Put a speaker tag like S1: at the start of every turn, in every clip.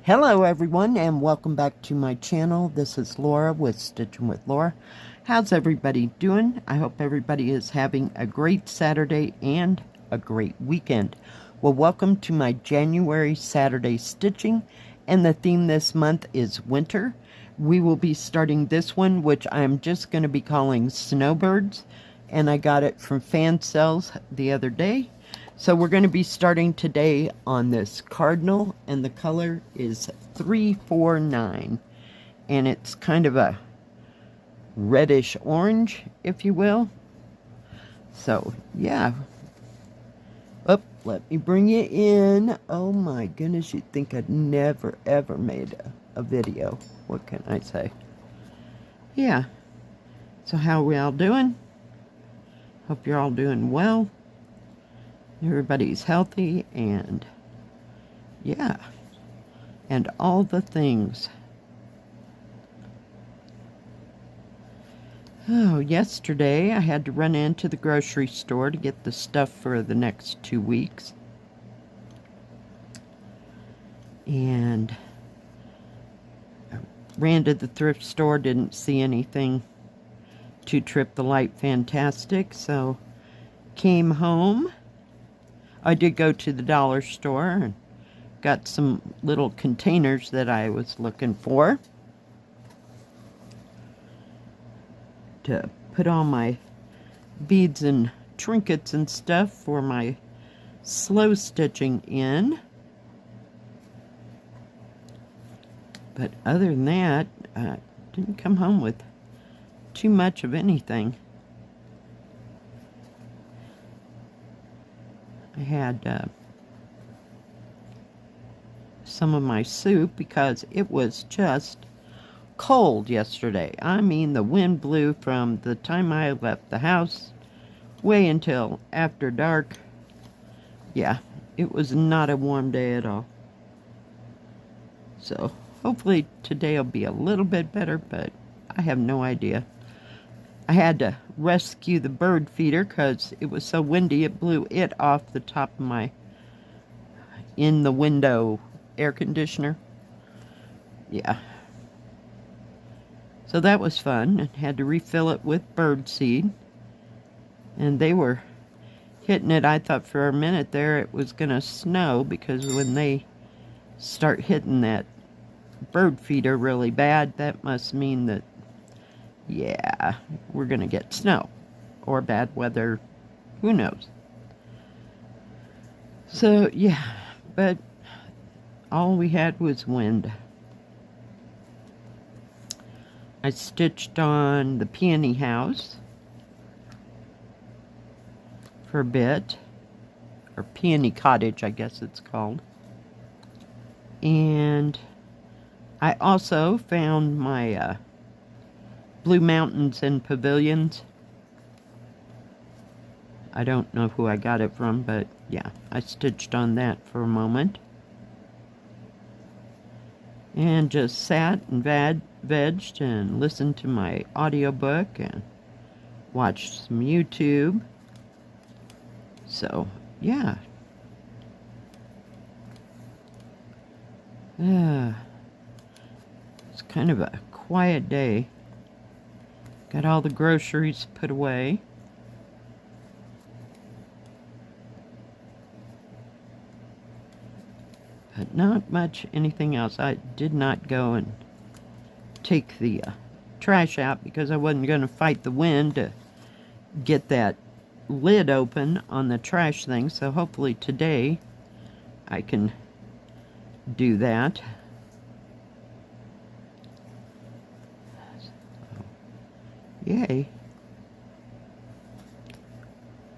S1: Hello everyone and welcome back to my channel. This is Laura with Stitching with Laura. How's everybody doing? I hope everybody is having a great Saturday and a great weekend. Well, welcome to my January Saturday stitching, and the theme this month is winter. We will be starting this one, which I'm just going to be calling Snowbirds, and I got it from Fansells the other day. So we're going to be starting today on this cardinal, and the color is 349, and it's kind of a reddish orange, if you will. So yeah, let me bring you in. Oh my goodness, you'd think I'd never ever made a video. What can I say? Yeah, so how are we all doing? Hope you're all doing well. Everybody's healthy, and yeah, and all the things. Oh, yesterday I had to run into the grocery store to get the stuff for the next 2 weeks. And I ran to the thrift store, didn't see anything to trip the light fantastic, so came home. I did go to the dollar store and got some little containers that I was looking for to put all my beads and trinkets and stuff for my slow stitching in. But other than that, I didn't come home with too much of anything. I had some of my soup because it was just cold yesterday. I mean, the wind blew from the time I left the house way until after dark. Yeah, it was not a warm day at all. So hopefully today will be a little bit better, but I have no idea. I had to rescue the bird feeder because it was so windy it blew it off the top of my in the window air conditioner. Yeah. So that was fun, and had to refill it with bird seed. And they were hitting it. I thought for a minute there it was going to snow, because when they start hitting that bird feeder really bad, that must mean that, yeah, we're going to get snow or bad weather. Who knows? So, yeah, but all we had was wind. I stitched on the peony house for a bit, or peony cottage, I guess it's called. And I also found my Blue Mountains and Pavilions. I don't know who I got it from, but yeah, I stitched on that for a moment. And just sat and vegged and listened to my audiobook and watched some YouTube. So, yeah. It's kind of a quiet day. Got all the groceries put away. But not much anything else. I did not go and take the trash out because I wasn't going to fight the wind to get that lid open on the trash thing. So hopefully today I can do that. Yay.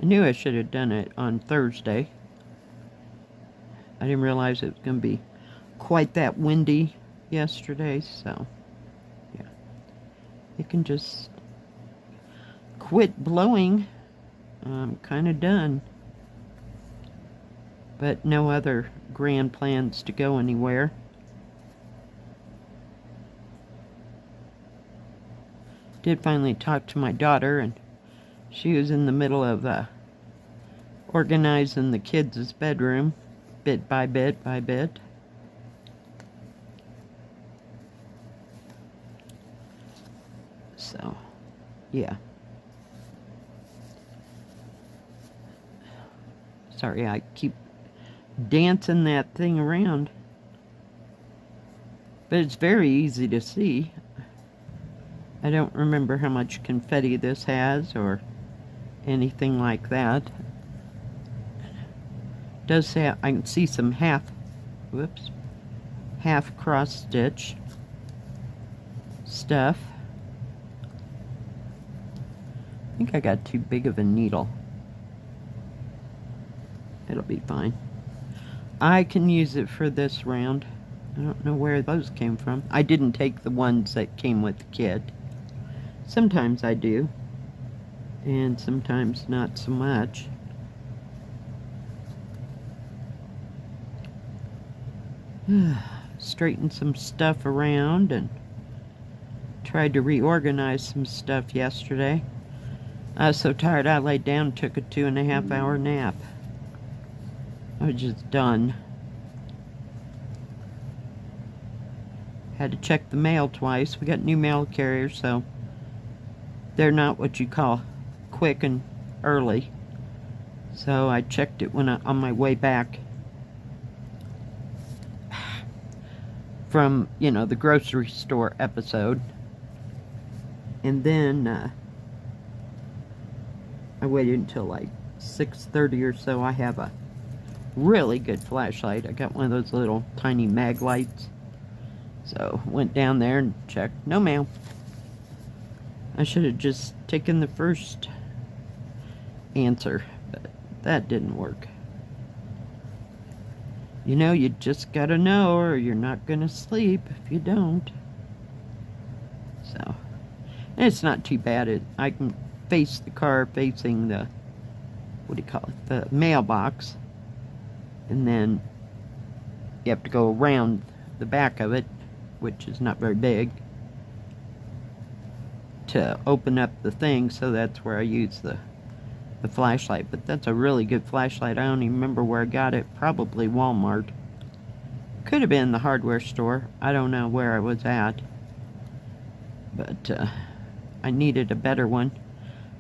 S1: I knew I should have done it on Thursday. I didn't realize it was going to be quite that windy yesterday, so yeah. It can just quit blowing. I'm kind of done. But no other grand plans to go anywhere. Did finally talk to my daughter, and she was in the middle of organizing the kids' bedroom bit by bit by bit. yeah. Sorry, I keep dancing that thing around. But it's very easy to see. I don't remember how much confetti this has or anything like that. It does say I can see some half cross stitch stuff. I think I got too big of a needle. It'll be fine. I can use it for this round. I don't know where those came from. I didn't take the ones that came with the kit. Sometimes I do, and sometimes not so much. Straighten some stuff around and tried to reorganize some stuff yesterday. I was so tired I laid down and took a 2.5-hour nap. I was just done. Had to check the mail twice. We got new mail carriers, so they're not what you call quick and early. So I checked it when on my way back from, you know, the grocery store episode. And then I waited until like 6:30 or so. I have a really good flashlight. I got one of those little tiny mag lights. So went down there and checked. No mail. I should have just taken the first answer, but that didn't work. You know, you just gotta know or you're not gonna sleep if you don't. So, and it's not too bad. I can face the car facing the, what do you call it, the mailbox. And then you have to go around the back of it, which is not very big, to open up the thing, so that's where I use the flashlight. But that's a really good flashlight. I don't even remember where I got it. Probably Walmart. Could have been the hardware store. I don't know where I was at. But I needed a better one.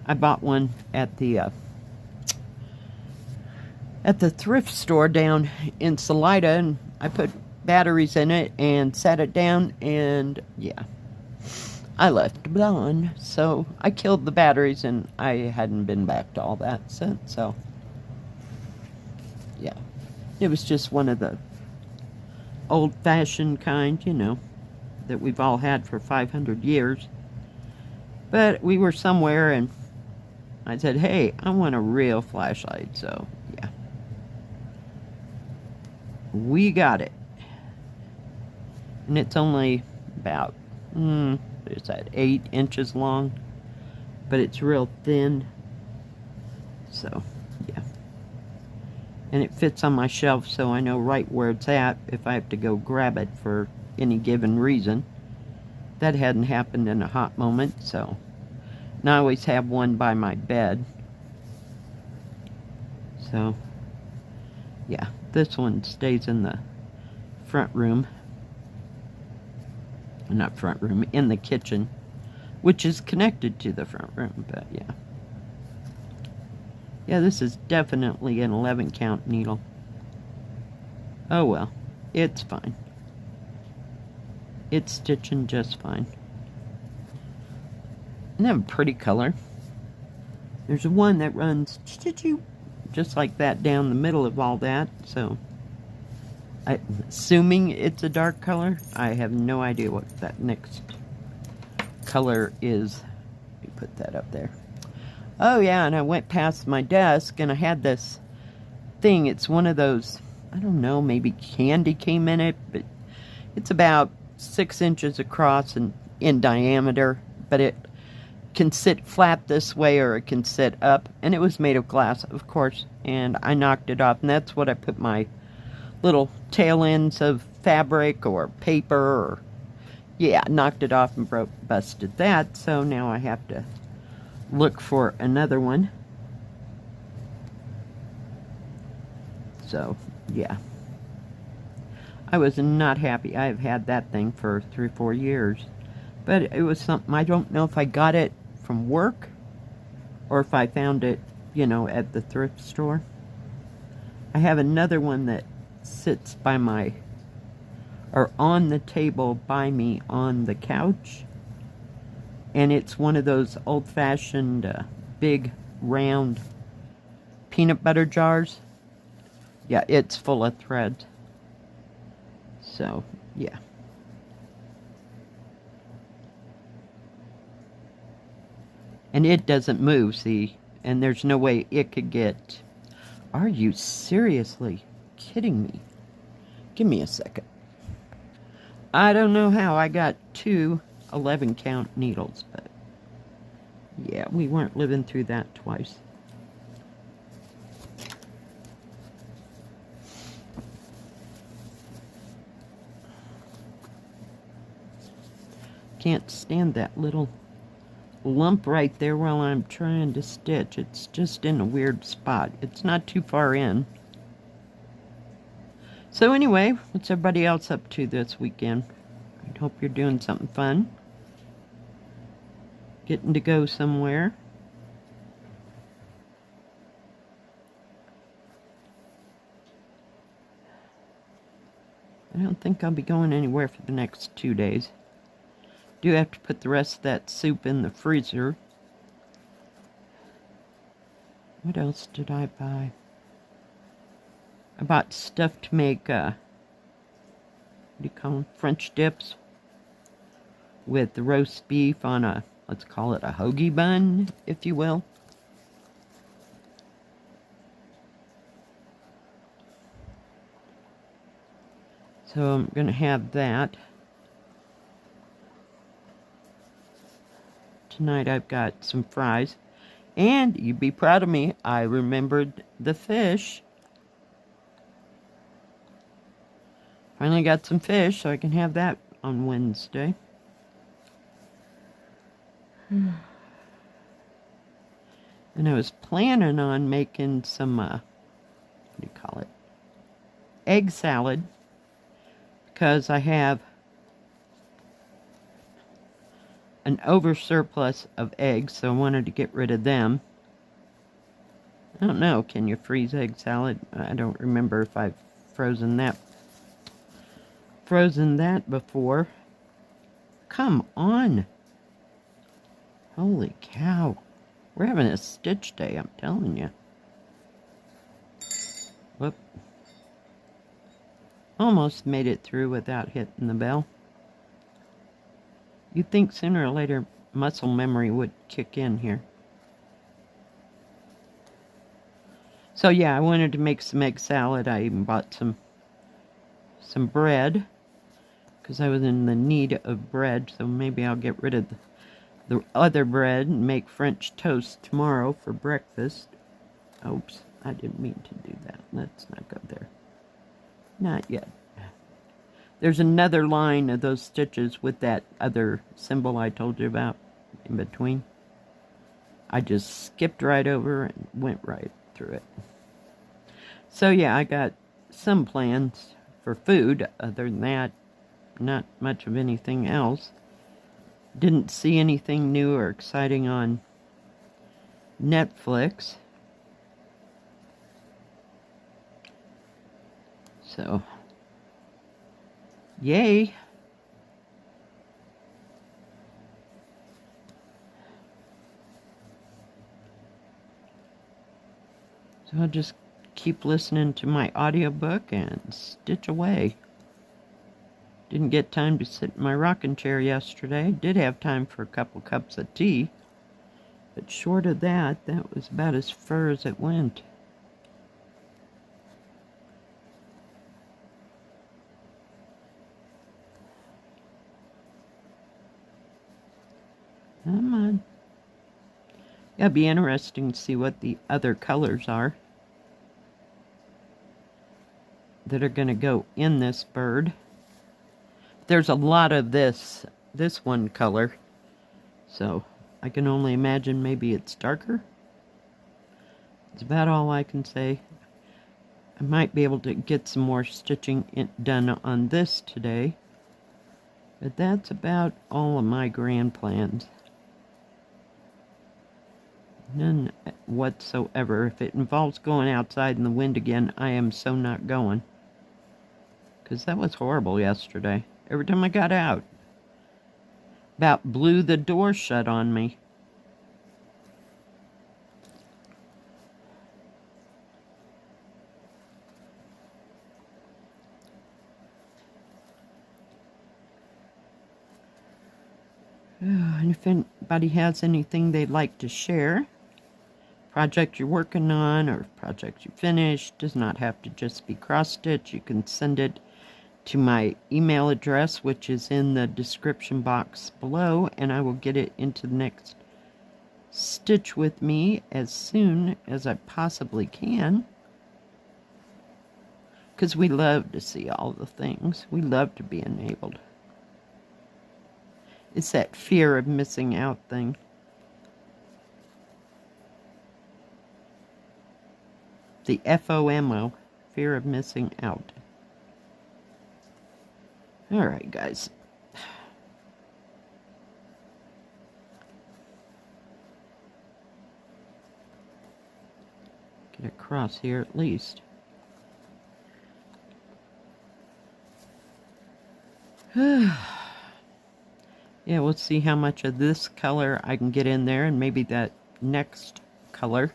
S1: I bought one at the thrift store down in Salida, and I put batteries in it and sat it down, and yeah, I left it on. So I killed the batteries, and I hadn't been back to all that since. So yeah, it was just one of the old-fashioned kind, you know, that we've all had for 500 years. But we were somewhere, and I said, hey, I want a real flashlight. So yeah, we got it. And it's only about, what is that, 8 inches long, but it's real thin. So yeah, and it fits on my shelf, so I know right where it's at if I have to go grab it for any given reason. That hadn't happened in a hot moment. So now I always have one by my bed. So yeah, this one stays in the front room. Not front room, in the kitchen, which is connected to the front room. But yeah, this is definitely an 11 count needle. Oh well, it's fine. It's stitching just fine. And they have a pretty color. There's one that runs just like that down the middle of all that. So assuming it's a dark color, I have no idea what that next color is. Let me put that up there. Oh yeah, and I went past my desk and I had this thing. It's one of those, I don't know, maybe candy came in it, but it's about 6 inches across and in diameter, but it can sit flat this way or it can sit up, and it was made of glass, of course, and I knocked it off, and that's what I put my little tail ends of fabric or paper, or yeah, knocked it off and busted that. So now I have to look for another one. So yeah, I was not happy. I've had that thing for 3 or 4 years, but it was something, I don't know if I got it from work, or if I found it, you know, at the thrift store. I have another one that sits by my, or on the table by me on the couch. And it's one of those old-fashioned, big, round peanut butter jars. Yeah, it's full of thread. So, yeah. And it doesn't move, see? And there's no way it could get... Are you seriously kidding me? Give me a second. I don't know how I got 2 11-count needles, but... yeah, we weren't living through that twice. Can't stand that little lump right there while I'm trying to stitch. It's just in a weird spot. It's not too far in. So anyway, what's everybody else up to this weekend? I hope you're doing something fun. Getting to go somewhere. I don't think I'll be going anywhere for the next 2 days. Do have to put the rest of that soup in the freezer. What else did I buy? I bought stuff to make, what do you call them? French dips. With the roast beef on a, let's call it a hoagie bun, if you will. So I'm going to have that. Tonight I've got some fries. And you'd be proud of me, I remembered the fish. Finally got some fish, so I can have that on Wednesday. And I was planning on making some, what do you call it? Egg salad. Because I have an oversurplus of eggs, so I wanted to get rid of them. I don't know, can you freeze egg salad? I don't remember if I've frozen that before. Come on. Holy cow. We're having a stitch day, I'm telling you. Whoop. Almost made it through without hitting the bell. You'd think sooner or later muscle memory would kick in here. So yeah, I wanted to make some egg salad. I even bought some bread, because I was in the need of bread, so maybe I'll get rid of the other bread and make French toast tomorrow for breakfast. Oops, I didn't mean to do that. Let's not go there. Not yet. There's another line of those stitches with that other symbol I told you about in between. I just skipped right over and went right through it. So yeah, I got some plans for food. Other than that, not much of anything else. Didn't see anything new or exciting on Netflix. So, yay. So I'll just keep listening to my audiobook and stitch away. Didn't get time to sit in my rocking chair yesterday. Did have time for a couple cups of tea. But short of that, that was about as far as it went. Come on. It'll be interesting to see what the other colors are that are going to go in this bird. There's a lot of this one color, so I can only imagine maybe it's darker. It's about all I can say. I might be able to get some more stitching done on this today, but that's about all of my grand plans. None whatsoever. If it involves going outside in the wind again, I am so not going. Because that was horrible yesterday. Every time I got out. About blew the door shut on me. And if anybody has anything they'd like to share, project you're working on or project you finished, does not have to just be cross-stitch. You can send it to my email address, which is in the description box below, and I will get it into the next stitch with me as soon as I possibly can. Because we love to see all the things. We love to be enabled. It's that fear of missing out thing. The FOMO, fear of missing out. All right, guys. Get across here at least. Yeah, we'll see how much of this color I can get in there, and maybe that next color.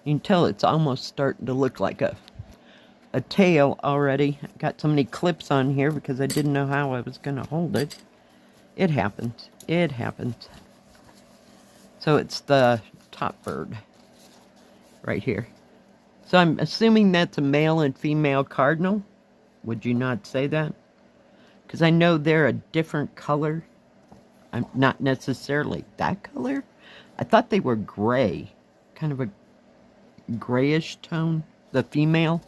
S1: You can tell it's almost starting to look like a tail already. I got so many clips on here because I didn't know how I was going to hold it. It happens. It happens. So it's the top bird right here. So I'm assuming that's a male and female cardinal. Would you not say that? Because I know they're a different color. I'm not necessarily that color. I thought they were gray. Kind of a grayish tone. The female.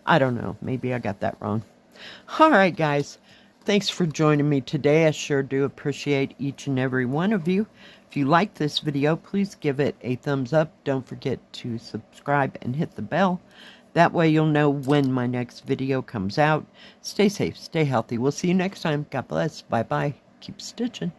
S1: I don't know. Maybe I got that wrong. Alright, guys. Thanks for joining me today. I sure do appreciate each and every one of you. If you like this video, please give it a thumbs up. Don't forget to subscribe and hit the bell. That way you'll know when my next video comes out. Stay safe, stay healthy. We'll see you next time. God bless. Bye-bye. Keep stitching.